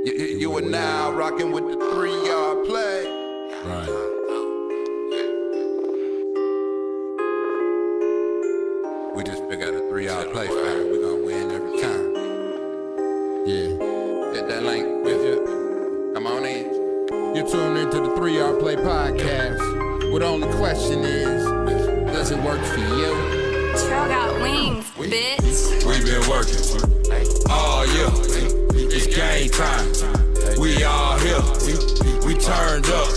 You are now rocking with the 3-yard play. Right. We just figured out a 3-yard play, fam. We're gonna win every time. Yeah. Hit that link with you. Come on in. You're tuned into the 3-Yard Play podcast. Well, the only question is, does it work for you? Trail got wings, bitch. We been working all year. It's game time. We all here. We turned up.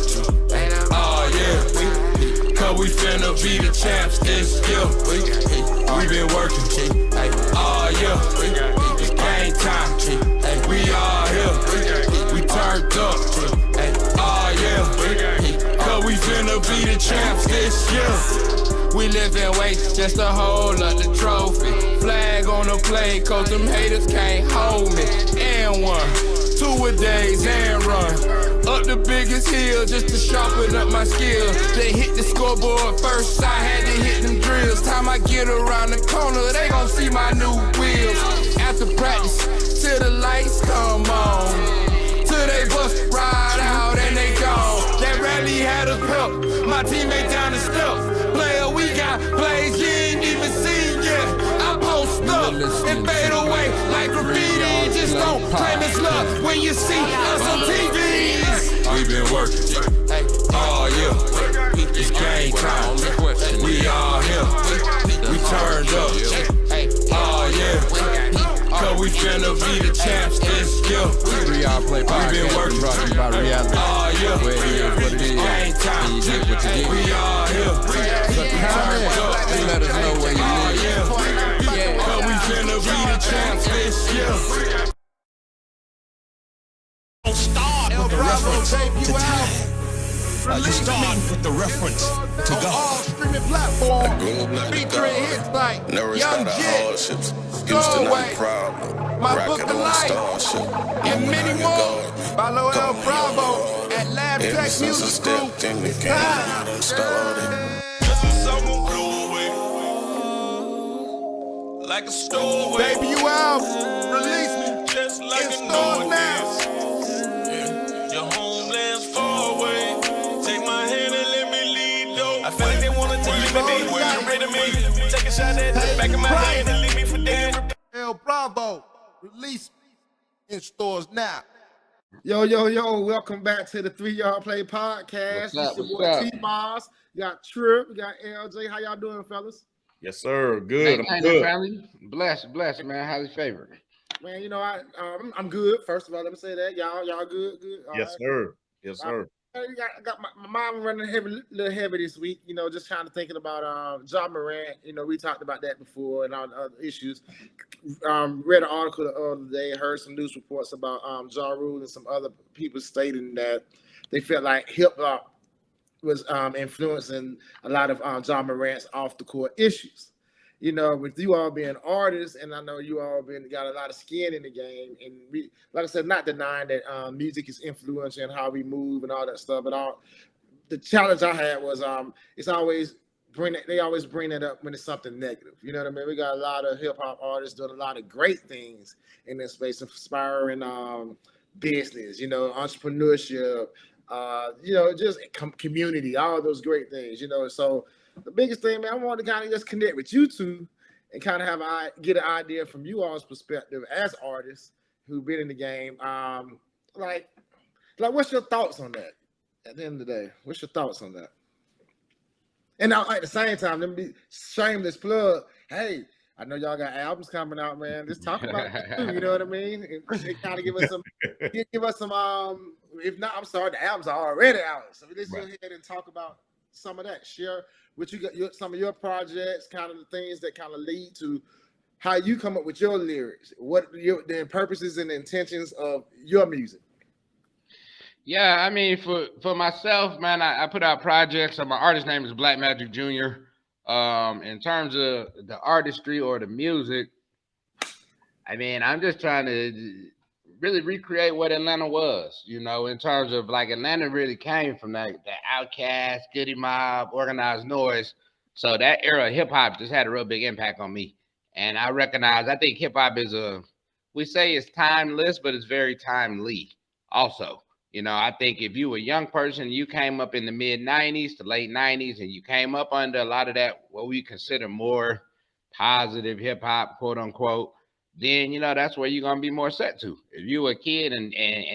Oh yeah. Cause we finna be the champs this year. We been working all year. It's game time. We all here. We turned up. Oh yeah. Cause we finna be the champs this year. We live in weight just to hold up the trophy. Flag on the plate, cause them haters can't hold me. And 1, 2-a-days and run up the biggest hill just to sharpen up my skills. They hit the scoreboard first, I had to hit them drills. Time I get around the corner, they gon' see my new wheels. After practice, till the lights come on, till they bust ride out and they gone. That rally had us help, my teammate down the steps. Player, we got plays you ain't even seen yet. I post up and fade away like graffiti. Just don't claim it's love when you see us on TV. We been working all year. It's game time. We all here. We turned up. Oh yeah. Cause we finna be the champs this year. 3-Yard Play podcast. We been working brought to you by reality. all year. Where it is what it is. Game time. You get what you get. We all here. So comment and let us know where you Oh live. yeah. Cause we finna be the champs this year. El Bravo debut out. You start with the reference to On all God. streaming platforms. Grew up like a Featuring dog. hits like Never Young out of Jit, hardships. Used to Stowaway, not proud. My Rockin' Book of on Life, Starship. and Knowing many how more. you going. Follow El Going Bravo on. at Lab Ever Tech since I Music Group. stepped in the It's game, time. I done started. Like a stowaway, Debut out. Release me. just like In a stores now. Your homeland's far away. Take my hand and let me lead, though. I feel like they wanna take me, but they weren't ready to me. Take a shot at the back of my hand and leave me for dead. El Bravo. Release me. In stores now. Yo, welcome back to the 3-Yard Play podcast. What's up, It's your what's boy up? T-Mars. We got Trip, we got LJ. How y'all doing, fellas? Yes, sir. Good. I'm Hey, good. family. Bless, man. How's your favorite? Man, you know, I'm good. First of all, let me say that. Y'all good? All Yes, right. sir. Yes, sir. I got my mind running a little heavy this week, you know, just kind of thinking about Ja Morant. You know, we talked about that before and all the other issues. Read an article the other day, heard some news reports about Ja Rule and some other people stating that they felt like hip-hop was influencing a lot of Ja Morant's off-the-court issues. You know, with you all being artists, and I know you all got a lot of skin in the game, and we, like I said, not denying that music is influencing how we move and all that stuff. But the challenge I had was it's always they always bring it up when it's something negative. You know what I mean? We got a lot of hip hop artists doing a lot of great things in this space, inspiring business, you know, entrepreneurship, you know, just community, all those great things, you know. So the biggest thing, man, I wanted to kind of just connect with you two and kind of get an idea from you all's perspective as artists who've been in the game. Like, what's your thoughts on that? At the end of the day, what's your thoughts on that? And now, at the same time, let me be shameless plug. Hey, I know y'all got albums coming out, man. Just talk about it too. You know what I mean? And kind of give us some. If not, I'm sorry, the albums are already out. So let's go ahead and talk about some of that. Share what you got, some of your projects, kind of the things that kind of lead to how you come up with your lyrics, what the purposes and intentions of your music. Yeah, I mean, for myself, man, I put out projects. So my artist name is Black Magic Jr. In terms of the artistry or the music, I mean, I'm just trying to really recreate what Atlanta was, you know, in terms of like Atlanta really came from that Outkast, Goody Mob, Organized Noise. So that era of hip hop just had a real big impact on me. And I think hip hop is we say it's timeless, but it's very timely. also. You know, I think if you were a young person, you came up in the mid 90s to late 90s, and you came up under a lot of that, what we consider more positive hip hop, quote unquote, then, you know, that's where you're going to be more set to. If you were a kid and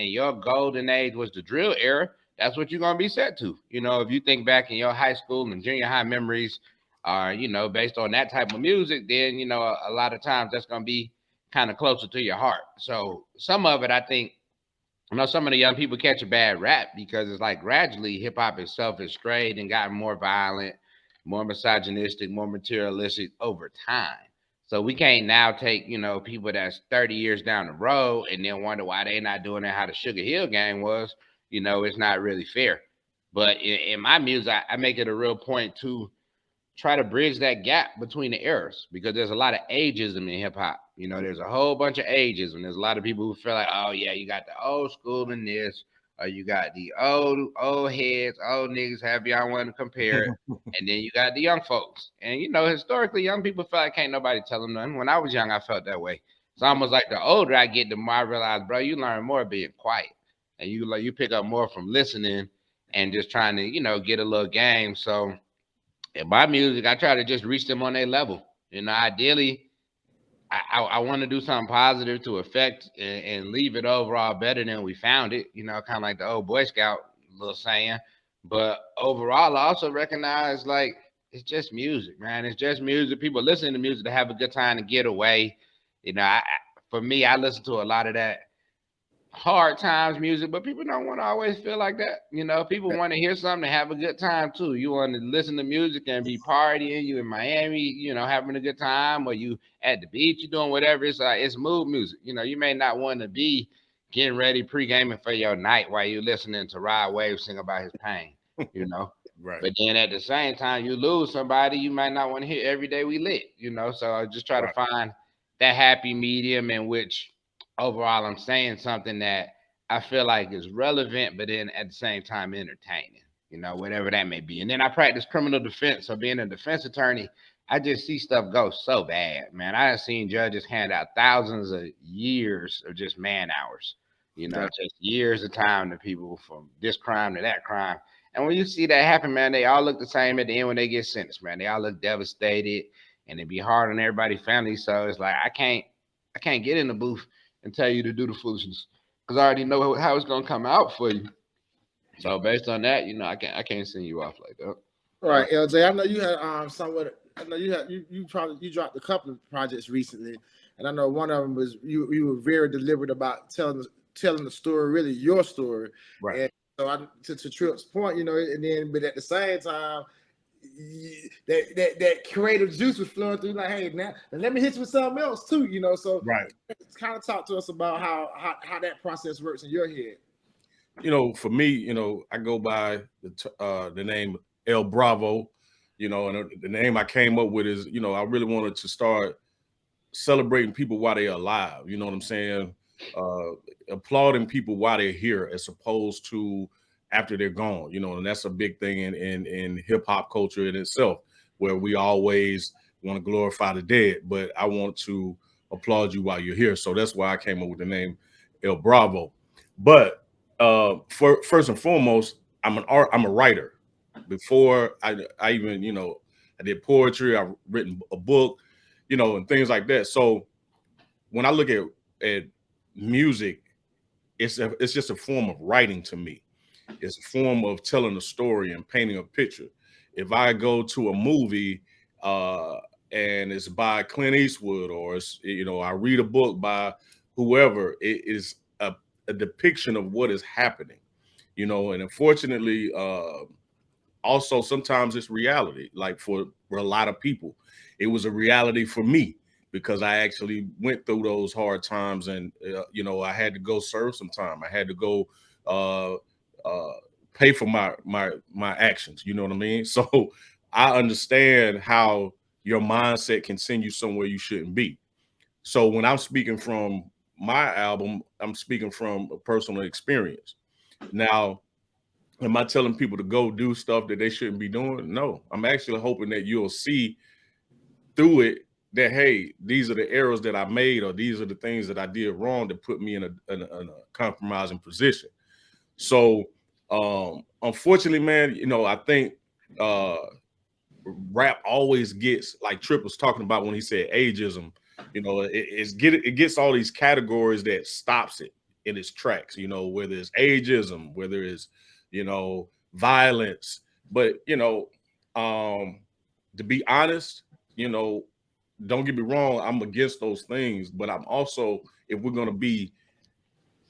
your golden age was the drill era, that's what you're going to be set to. You know, if you think back in your high school and junior high memories are, you know, based on that type of music, then, you know, a lot of times that's going to be kind of closer to your heart. So some of it, I think, I know some of the young people catch a bad rap because it's like gradually hip hop itself has strayed and gotten more violent, more misogynistic, more materialistic over time. So we can't now take, you know, people that's 30 years down the road and then wonder why they not doing it how the Sugar Hill Gang was. You know, it's not really fair. But in my music, I make it a real point to try to bridge that gap between the eras because there's a lot of ageism in hip hop. You know, there's a whole bunch of ageism. There's a lot of people who feel like, oh yeah, you got the old school in this, or you got the old heads, old niggas, however y'all want to compare it, and then you got the young folks. And you know, historically, young people feel like can't nobody tell them nothing. When I was young, I felt that way. It's almost like the older I get, the more I realize, bro, you learn more being quiet, and you pick up more from listening and just trying to, you know, get a little game. So in my music, I try to just reach them on their level. You know, ideally, I want to do something positive to affect and leave it overall better than we found it. You know, kind of like the old Boy Scout little saying. But overall, I also recognize like it's just music, man. It's just music. People listen to music to have a good time to get away. You know, for me, I listen to a lot of that hard times music, but people don't want to always feel like that. You know, people want to hear something to have a good time too. You want to listen to music and be partying. You in Miami, you know, having a good time, or you at the beach, you doing whatever. It's mood music. You know, you may not want to be getting ready pre-gaming for your night while you listening to Rod Wave sing about his pain. You know, Right. but then at the same time, you lose somebody you might not want to hear every day we lit. You know, so I just try to find that happy medium in which overall I'm saying something that I feel like is relevant, but then at the same time entertaining, you know, whatever that may be. And then I practice criminal defense. So being a defense attorney, I just see stuff go so bad, man. I have seen judges hand out thousands of years of just man hours, you know, just years of time to people from this crime to that crime. And when you see that happen, man, they all look the same at the end when they get sentenced, man. They all look devastated and it be hard on everybody's family. So it's like I can't get in the booth and tell you to do the foolishness because I already know how it's gonna come out for you. So based on that, you know, I can't send you off like that. All right, LJ. I know you had somewhat. I know you dropped a couple of projects recently, and I know one of them was you were very deliberate about telling the story, really your story. Right. And so to Tripp's point, you know, and then but at the same time, that creative juice was flowing through. Like, hey, now let me hit you with something else too, you know. So Right. kind of talk to us about how that process works in your head. You know, for me, you know, I go by the name El Bravo, you know, and the name I came up with is, you know, I really wanted to start celebrating people while they're alive. You know what I'm saying? Applauding people while they're here, as opposed to after they're gone. You know, and that's a big thing in hip hop culture in itself, where we always want to glorify the dead, but I want to applaud you while you're here. So that's why I came up with the name El Bravo. But first and foremost, I'm a writer. Before I even, you know, I did poetry, I've written a book, you know, and things like that. So when I look at music, it's just a form of writing to me. It's a form of telling a story and painting a picture. If I go to a movie and it's by Clint Eastwood, or it's, you know, I read a book by whoever, it is a depiction of what is happening, you know. And unfortunately, also sometimes it's reality. Like for a lot of people, it was a reality for me because I actually went through those hard times, and you know, I had to go serve some time. I had to go pay for my actions. You know what I mean? So I understand how your mindset can send you somewhere you shouldn't be. So when I'm speaking from my album, I'm speaking from a personal experience. Now, am I telling people to go do stuff that they shouldn't be doing? No, I'm actually hoping that you'll see through it that, hey, these are the errors that I made, or these are the things that I did wrong that put me in a compromising position. So unfortunately, man, I think rap always gets, like Trip was talking about when he said ageism, it gets all these categories that stops it in its tracks, whether it's ageism, whether it's, violence. But, to be honest, don't get me wrong, I'm against those things, but I'm also, if we're going to be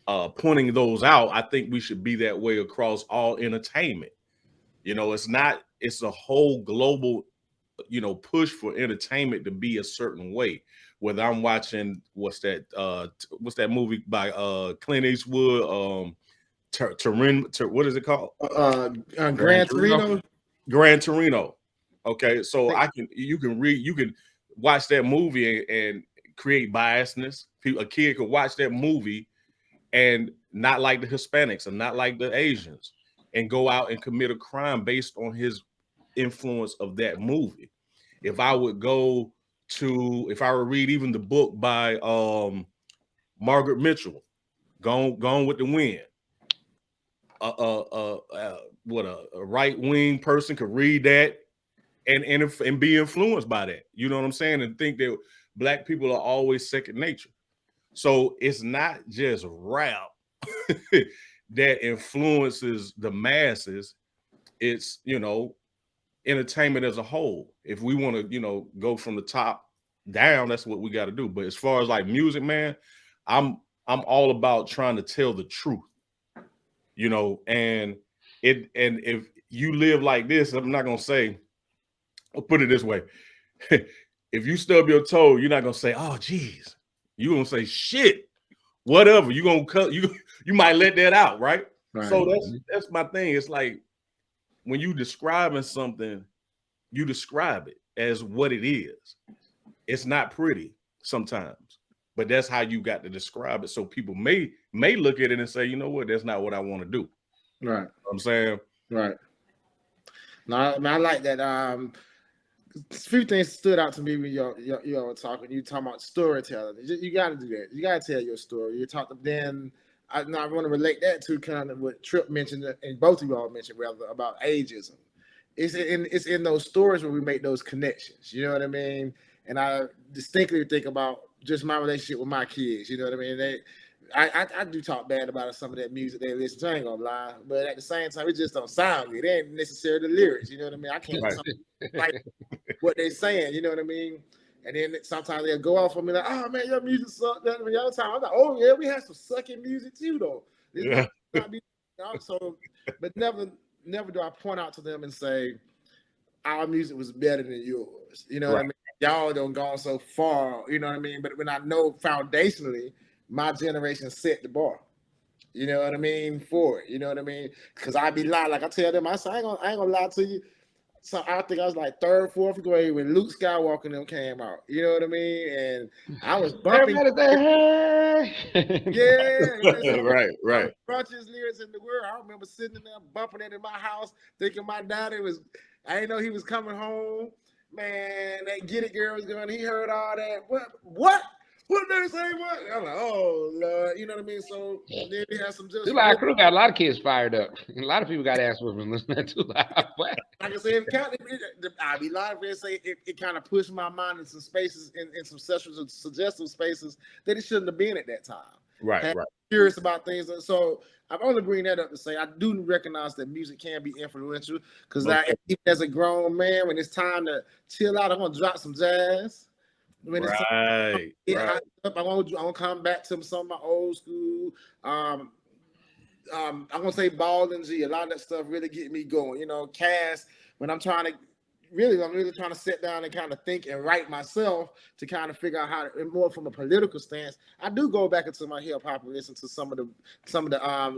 pointing those out, I think we should be that way across all entertainment. It's a whole global, push for entertainment to be a certain way. Whether I'm watching, what's that movie by Clint Eastwood, what is it called? Gran Torino. Gran Torino. Okay, so you can watch that movie and create biasness. A kid could watch that movie and not like the Hispanics and not like the Asians, and go out and commit a crime based on his influence of that movie. If I would read even the book by Margaret Mitchell, Gone with the Wind, a right-wing person could read that and be influenced by that. You know what I'm saying? And think that Black people are always second nature. So it's not just rap that influences the masses. It's, entertainment as a whole. If we want to, go from the top down, that's what we got to do. But as far as like music, man, I'm all about trying to tell the truth, and if you live like this, I'm not going to say, I'll put it this way. If you stub your toe, you're not going to say, oh, geez. You're going to say, shit, whatever. You're going to cut, you might let that out, right? So that's my thing. It's like, when you describing something, you describe it as what it is. It's not pretty sometimes, but that's how you got to describe it. So people may look at it and say, you know what, that's not what I want to do. Right. You know what I'm saying? Right. No, I like that. A few things stood out to me when y'all were talking. You talking about storytelling. You got to do that. You got to tell your story. You talked then. I want to relate that to kind of what Trip mentioned, and both of y'all mentioned rather, about ageism. It's in those stories where we make those connections. You know what I mean? And I distinctly think about just my relationship with my kids. You know what I mean? I do talk bad about some of that music they listen to. I ain't gonna lie, but at the same time, it just don't sound good. It ain't necessarily the lyrics. You know what I mean? I can't like what they saying. You know what I mean? And then sometimes they'll go off on me like, "Oh man, your music sucked." That the other time I'm like, "Oh yeah, we have some sucking music too, though." Yeah. So, but never do I point out to them and say our music was better than yours. You know what I mean? Y'all don't gone so far. You know what I mean? But when I know foundationally, my generation set the bar. You know what I mean? For it. You know what I mean? Because I be lying. Like I tell them, I say, I ain't gonna lie to you. So I think I was like third, fourth grade when Luke Skywalker and them came out. You know what I mean? And I was bumping. Yeah. Right. Crunchiest lyrics in the world. I remember sitting in there bumping it in my house, thinking my daddy was, I didn't know he was coming home. Man, that Get It Girl was going, he heard all that. What? What did they say? What? I'm like, oh Lord, you know what I mean? So then we have some just. Our crew got a lot of kids fired up. A lot of people got ass whipping listening to that. Like I said, I be lying if I say it kind of pushed my mind in some spaces, in some sexual suggestive spaces that it shouldn't have been at that time. Right. Curious about things, so I'm only bringing that up to say I do recognize that music can be influential. Because even as a grown man, when it's time to chill out, I'm gonna drop some jazz. When it's I want to come back to some of my old school. I'm gonna say Ball and G. A lot of that stuff really get me going. You know, Cass. When I'm really trying to sit down and kind of think and write myself to kind of figure out how to, more from a political stance. I do go back into my hip hop and listen to some of the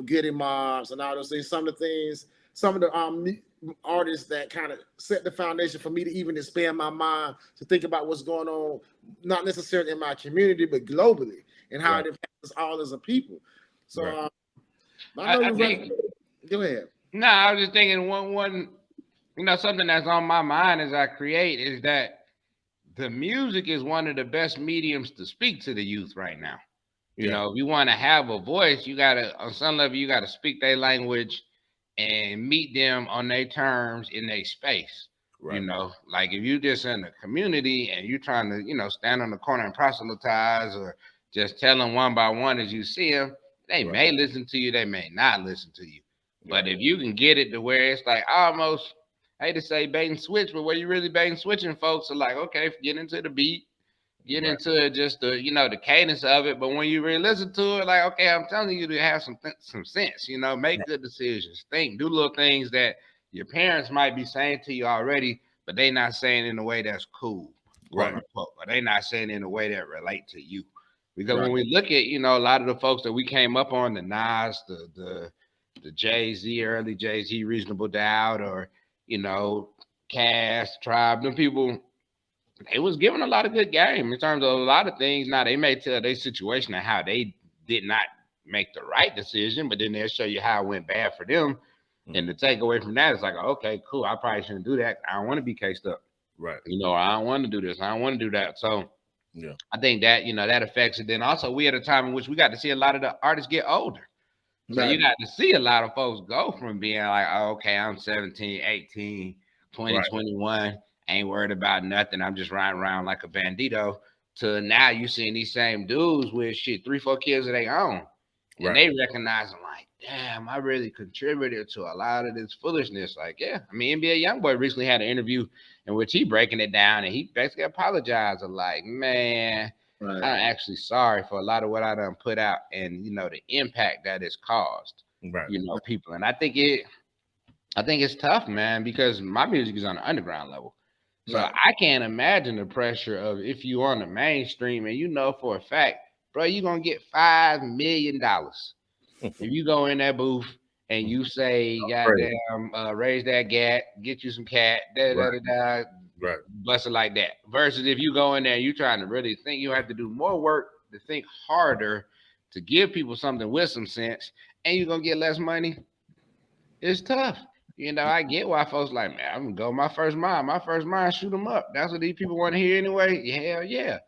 Goody Mobs and all those things. Some of the artists that kind of set the foundation for me to even expand my mind to think about what's going on, not necessarily in my community, but globally, and how it impacts us all as a people. So I think, go ahead. No, I was just thinking one, something that's on my mind as I create is that the music is one of the best mediums to speak to the youth right now. You Yeah. know, if you want to have a voice, you gotta on some level you gotta speak their language and meet them on their terms in their space. You Right. know, like if you just in the community and you trying to, you know, stand on the corner and proselytize or just tell them one by one as you see them, they Right. may listen to you, they may not listen to you. But Yeah. if you can get it to where it's like almost, I hate to say bait and switch, but where you really bait and switching, folks are like, okay, get into the beat, get Right. into just the, you know, the cadence of it. But when you really listen to it, like, okay, I'm telling you to have some sense, you know, make good decisions, think, do little things that your parents might be saying to you already, but they not saying in a way that's cool, quote Right. unquote, or they not saying in a way that relate to you. Because Right. when we look at, you know, a lot of the folks that we came up on, the Nas, the Jay-Z, early Jay-Z, Reasonable Doubt, or, you know, Cass, Tribe, them people, they was given a lot of good game in terms of a lot of things. Now they may tell their situation and how they did not make the right decision, but then they'll show you how it went bad for them. And the takeaway from that is like, okay, cool. I probably shouldn't do that. I don't want to be cased up. Right. You know, I don't want to do this. I don't want to do that. So Yeah. I think that, you know, that affects it. Then also we at a time in which we got to see a lot of the artists get older. So you got to see a lot of folks go from being like, oh, okay, I'm 17, 18, 20, Right. 21, ain't worried about nothing. I'm just riding around like a bandito. To now you seeing these same dudes with shit, 3, 4 kids of their own. And Right. they recognize them like, damn, I really contributed to a lot of this foolishness. Like, yeah, I mean, NBA Youngboy recently had an interview in which he breaking it down and he basically apologized. Like, man, Right. I'm actually sorry for a lot of what I done put out and, you know, the impact that it's caused, Right. you know, people. And I think it's tough, man, because my music is on the underground level. So Right. I can't imagine the pressure of if you on the mainstream and you know for a fact, bro, you're gonna get $5 million if you go in that booth and you say, goddamn, raise that gat, get you some cat, Right. bust it like that. Versus if you go in there and you trying to really think, you have to do more work to think harder to give people something with some sense, and you're gonna get less money. It's tough. You know, I get why folks like, man, I'm gonna go my first mind, shoot them up. That's what these people want to hear anyway. Hell yeah.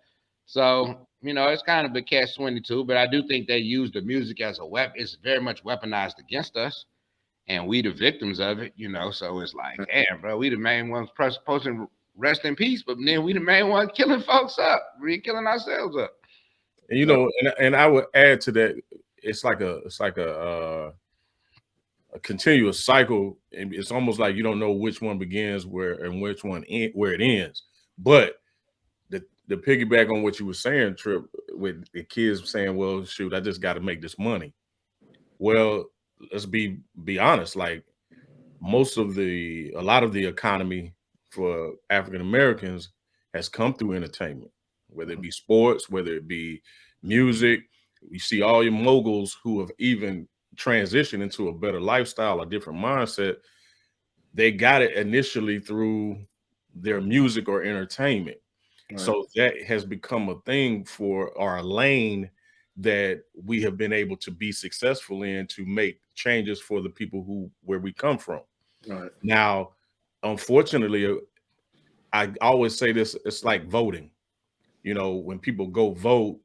So, you know, it's kind of a catch-22, but I do think they use the music as a weapon. It's very much weaponized against us, and we the victims of it, you know. So it's like, damn, bro, we the main ones posting rest in peace, but then we the main ones killing folks up. We're killing ourselves up. And you know, and I would add to that, it's like a continuous cycle, and it's almost like you don't know which one begins where and which one where it ends. But the piggyback on what you were saying, Trip, with the kids saying, "Well, shoot, I just got to make this money." Well, let's be honest. Like a lot of the economy for African Americans has come through entertainment, whether it be sports, whether it be music. You see all your moguls who have even transitioned into a better lifestyle, a different mindset. They got it initially through their music or entertainment. Right. So that has become a thing for our lane that we have been able to be successful in to make changes for the people where we come from. Right. Now, unfortunately, I always say this, it's like voting. You know, when people go vote,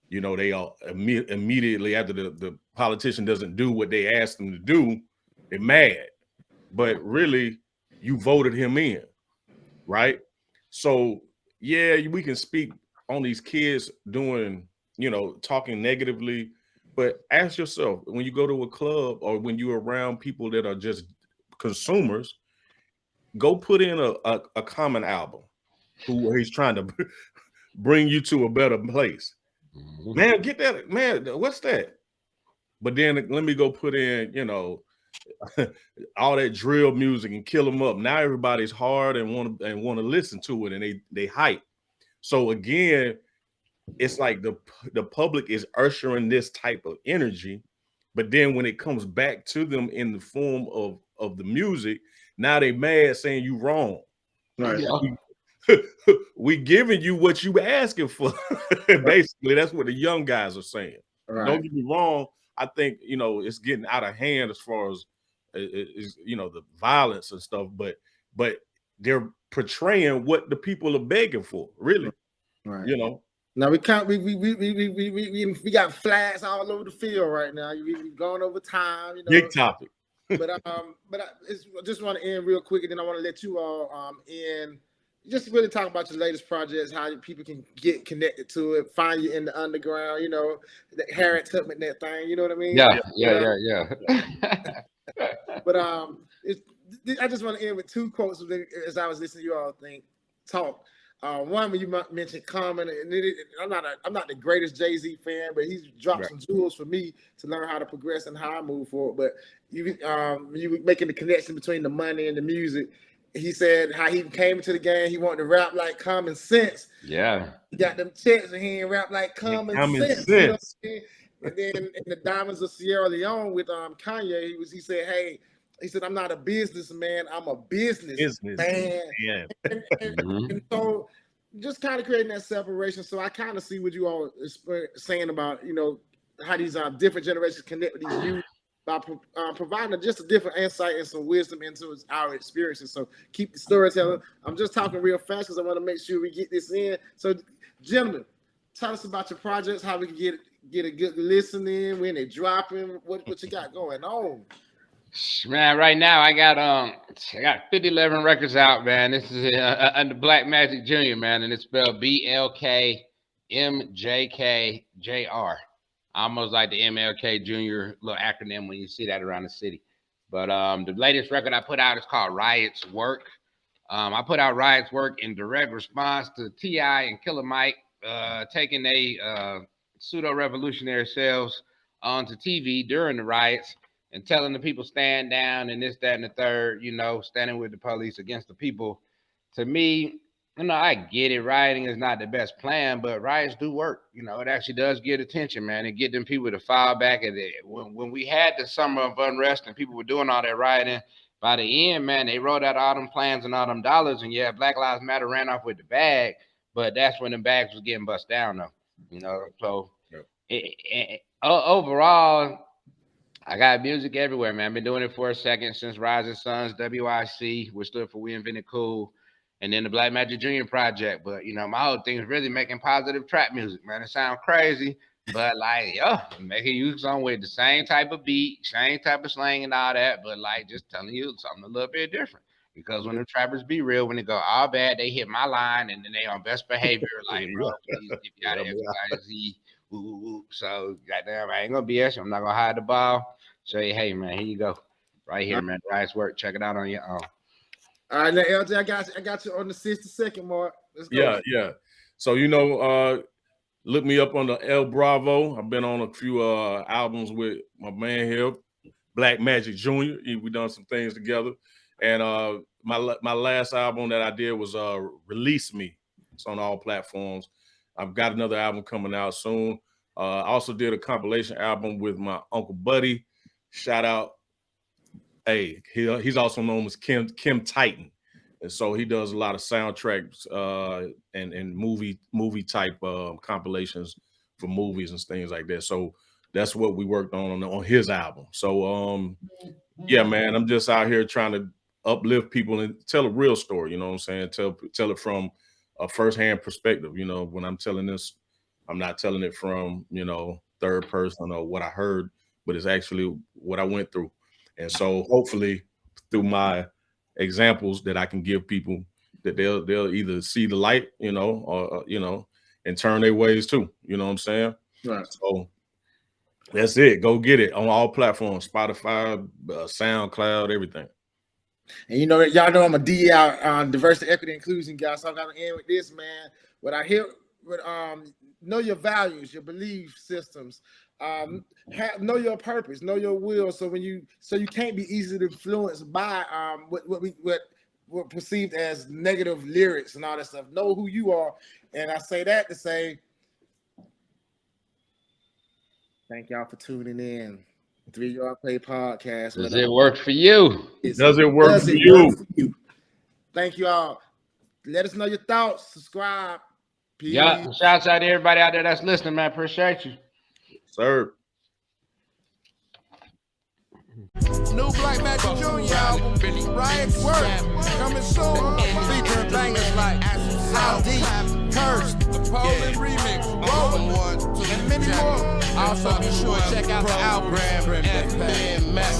you know, they all immediately after the politician doesn't do what they asked them to do, they're mad. But really, you voted him in, right? So, yeah, we can speak on these kids doing, you know, talking negatively, but ask yourself, when you go to a club or when you're around people that are just consumers, go put in a common album where he's trying to bring you to a better place. Man, get that, man, what's that? But then let me go put in, you know, all that drill music and kill them up. Now everybody's hard and want to listen to it, and they hype. So again, it's like the public is ushering this type of energy, but then when it comes back to them in the form of the music, now they mad saying you wrong. Right. We giving you what you asking for. Basically, that's what the young guys are saying. Right. Don't get me wrong. I think, you know, it's getting out of hand as far as you know, the violence and stuff, but they're portraying what the people are begging for, really. Right. You know. Now we can't. We got flags all over the field right now. We've gone over time. You know. Big topic. But I just want to end real quick, and then I want to let you all end. Just really talk about your latest projects, how people can get connected to it, find you in the underground. You know, the Harriet Tubman, that thing. You know what I mean? Yeah. But I just want to end with two quotes as I was listening to you all talk. One, when you mentioned Common, and I'm not the greatest Jay-Z fan, but he's dropped some jewels for me to learn how to progress and how I move forward. But you were making the connection between the money and the music. He said how he came into the game, he wanted to rap like Common Sense. Yeah. He got them checks and he ain't rap like Common Sense. You know what I'm saying? And then in the Diamonds of Sierra Leone with Kanye, he said, hey, he said, I'm not a businessman, I'm a business man. Yeah. And so just kind of creating that separation. So I kind of see what you all are saying about, you know, how these different generations connect with these youth by providing just a different insight and some wisdom into our experiences. So keep the storytelling. I'm just talking real fast because I want to make sure we get this in. So gentlemen, tell us about your projects, how we can get a good listening, when they're dropping, what you got going on. Man, right now I got 5011 records out, man. This is under Black Magic Jr., man, and it's spelled BLKMJKJR. Almost like the MLK Jr. little acronym when you see that around the city. But the latest record I put out is called Riot's Work. I put out Riot's Work in direct response to T.I. and Killer Mike taking a pseudo-revolutionary selves onto TV during the riots and telling the people stand down and this, that, and the third, you know, standing with the police against the people. To me, you know, I get it. Rioting is not the best plan, but riots do work. You know, it actually does get attention, man, and get them people to file back at it. When we had the summer of unrest and people were doing all that rioting, by the end, man, they wrote out all them plans and all them dollars, and yeah, Black Lives Matter ran off with the bag, but that's when the bags was getting bust down, though. You know, so overall, I got music everywhere, man. I've been doing it for a second since Rising Suns, WIC, which stood for We Invented Cool, and then the Black Magic Jr. Project. But, you know, my whole thing is really making positive trap music, man. It sounds crazy, but, like, making you something with the same type of beat, same type of slang and all that, but, like, just telling you something a little bit different. Because when the trappers be real, when they go all bad, they hit my line, and then they on best behavior, like, bro, please get me out of X, Y, Z. So, goddamn, I ain't going to BS you. I'm not going to hide the ball. Show you, hey, man, here you go. Right here, man. Riot's Work. Check it out on your own. All right, now, LJ, I got you on the 60-second mark. Let's go. Yeah. So, you know, look me up on the El Bravo. I've been on a few albums with my man here, Black Magic Jr. We done some things together. And my last album that I did was Release Me. It's on all platforms. I've got another album coming out soon. I also did a compilation album with my Uncle Buddy. Shout out. Hey, he's also known as Kim Titan. And so he does a lot of soundtracks and movie type compilations for movies and things like that. So that's what we worked on his album. So yeah, man, I'm just out here trying to uplift people and tell a real story. You know what I'm saying? Tell it from a firsthand perspective. You know, when I'm telling this, I'm not telling it from, you know, third person or what I heard, but it's actually what I went through. And so hopefully through my examples that I can give people that they'll either see the light, you know, or, you know, and turn their ways too. You know what I'm saying? Right. So that's it. Go get it on all platforms, Spotify, SoundCloud, everything. And you know, y'all know I'm a DEI, diversity, equity, inclusion guy. So I'm gonna end with this, man. What I hear with know your values, your belief systems, know your purpose, know your will. So you can't be easily influenced by what perceived as negative lyrics and all that stuff. Know who you are. And I say that to say thank y'all for tuning in. 3 Yard Play Podcast. Does it work for you? Does it work for you? Thank you all. Let us know your thoughts. Subscribe. Peace. Yeah. Shouts out to everybody out there that's listening, man. Appreciate you. Sir. new Black Magic Jr. album, Riot's Work, coming soon, featuring bangers like How Deep, Cursed, the Poland Remix, Roller, and many more. Also be sure to check out the album,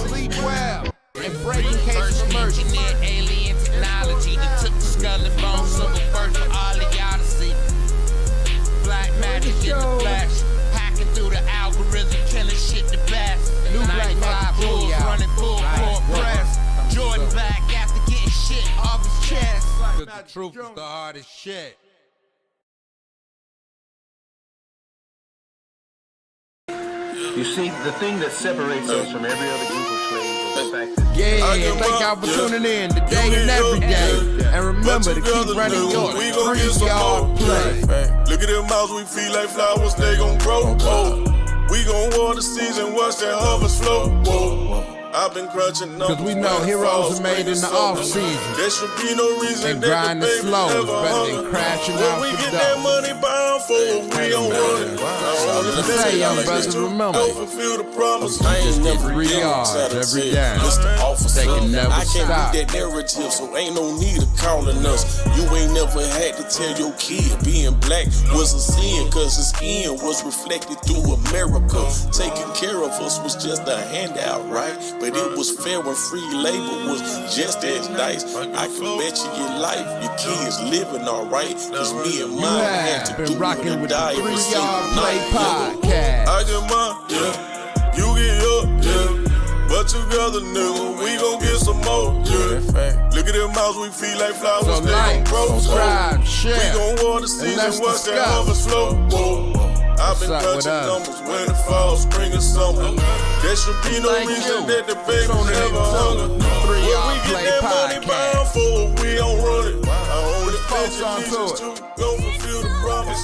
Sleep Well, and Breaking Case of Emergency. Engineered alien technology that took the skull and bone silver first for all of y'all to see. Black magic in the flesh, hacking through the algorithm, killing shit the best. New Black Magic Bulls Jr. running full court press. Jordan back after getting shit off his chest. The truth is the hardest shit. You see, the thing that separates us from every other group of slaves is the fact that thank y'all for tuning in today and every day. And remember to keep running your 3-yard play. Look at them mouths, we feel like flowers, they gon' grow. We gon' water season, watch that harvest flow. I've been crunching numbers. Cause we know heroes are made in the off season. There should be no reason and grind the slow is better than crashing out we for get dough. that money bound for we don't want it. Let's say, young brothers, remember, fulfill the promise. I ain't never 3 yards every day. officer. They can never I can't stop. read that narrative, so ain't no need of counting us. You ain't never had to tell your kid being black was a sin, cause his skin was reflected through America. Taking care of us was just a handout, right? But it was fair when free labor was just as nice. I can bet you your life, your kids living alright. Cause me and mine had to been do rocking it with the die 3-yard play night. podcast. I get mine, yeah. You get yours, yeah. But together, nigga, we gon' get some more, yeah. Look at them mouths, we feel like flowers, So they like, gon' grow. subscribe, We share. gon' water And season, let's watch that discuss. harvest flow. I've been What's up with crunching us? numbers, winter, fall, spring, and summer. There should be no Thank reason you. that the baby Tuning in never to hunger. the When 3-yard we play get that money podcast. bound for, we don't run it. I only Focus on pledge to allegiance it. to go fulfill the promise.